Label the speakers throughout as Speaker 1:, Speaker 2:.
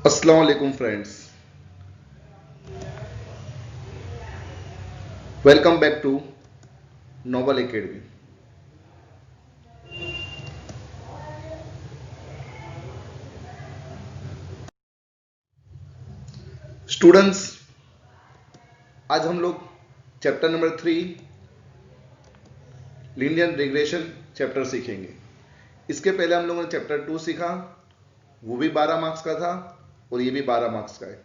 Speaker 1: अस्सलाम वालेकुम friends, welcome back to noble academy. Students, आज हम लोग chapter number 3 linear regression chapter सीखेंगे। इसके पहले हम लोगों ने चैप्टर 2 सीखा, वो भी 12 मार्क्स का था और ये भी 12 मार्क्स का है।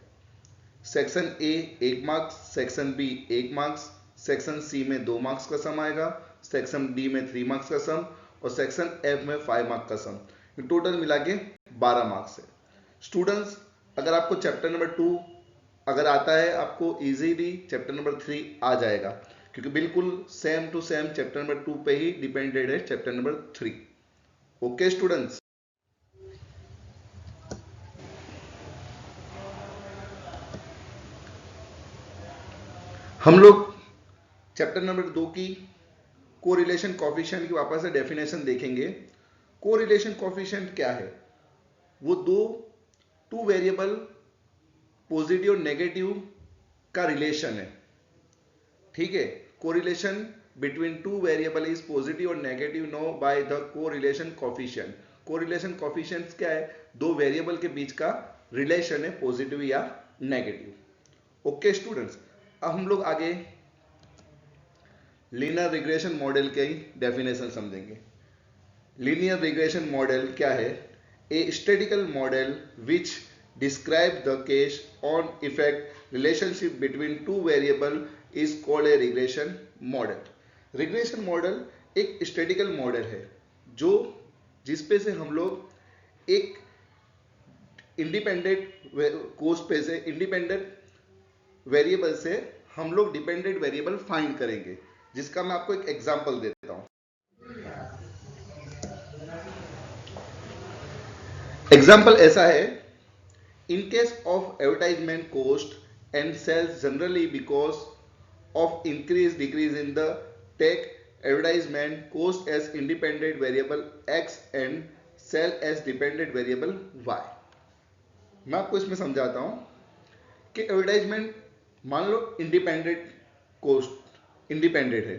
Speaker 1: Section A 1 marks, section B 1 marks, section C में 2 मार्क्स का सम आएगा, सेक्शन डी में 3 मार्क्स का सम और सेक्शन एफ में 5 मार्क्स का सम। टोटल मिला के 12 मार्क्स है। स्टूडेंट्स, अगर आपको चैप्टर नंबर 2 अगर आता है, आपको इजीली चैप्टर नंबर 3 आ जाएगा, क्योंकि बिल्कुल same to same chapter number 2 पे ही डिपेंडेड है चैप्टर नंबर 3। ओके स्टूडेंट्स, हम लोग चैप्टर नंबर 2 की कोरिलेशन कोफिशिएंट की वापस से डेफिनेशन देखेंगे। कोरिलेशन कोफिशिएंट क्या है? वो टू वेरिएबल पॉजिटिव और नेगेटिव का रिलेशन है। ठीक है, correlation between two variable is positive और negative know by the correlation coefficient. Correlation coefficient क्या है? दो वेरिएबल के बीच का रिलेशन है, पॉजिटिव या नेगेटिव। ओके स्टूडेंट्स, अब हम लोग आगे लीनियर रिग्रेशन मॉडल की डेफिनेशन समझेंगे। लीनियर रिग्रेशन मॉडल क्या है? A statical model which describe the cause and effect relationship between two variable is called a regression model. Regression model एक स्टैटिकल मॉडल है जो जिसपे से हम लोग एक इंडिपेंडेंट कोस्ट पे से इंडिपेंडेंट वेरिएबल से हम लोग डिपेंडेंट वेरिएबल फाइंड करेंगे, जिसका मैं आपको एक एग्जांपल देता हूं। एग्जाम्पल ऐसा है, in case of advertisement cost and sales generally because of increase decrease in the tech advertisement cost as independent variable X and sale as dependent variable Y. मैं आपको इसमें समझाता हूं कि एडवर्टाइजमेंट मान लो इंडिपेंडेंट कोस्ट इंडिपेंडेंट है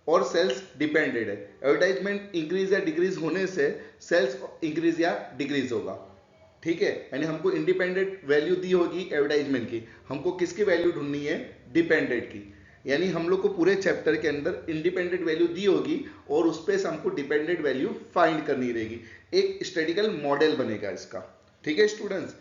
Speaker 1: और sales dependent है। एडवर्टाइजमेंट इंक्रीज या डिक्रीज होने से सेल्स इंक्रीज या डिक्रीज होगा। ठीक है, यानी हमको इंडिपेंडेंट वैल्यू दी होगी एडवर्टाइजमेंट की, हमको किसकी वैल्यू ढूंढनी है? डिपेंडेंट की। यानी हम लोग को पूरे चैप्टर के अंदर इंडिपेंडेंट वैल्यू दी होगी और उस पर हमको डिपेंडेंट वैल्यू फाइंड करनी रहेगी। एक स्टैटिकल मॉडल बनेगा इसका। ठीक है स्टूडेंट्स,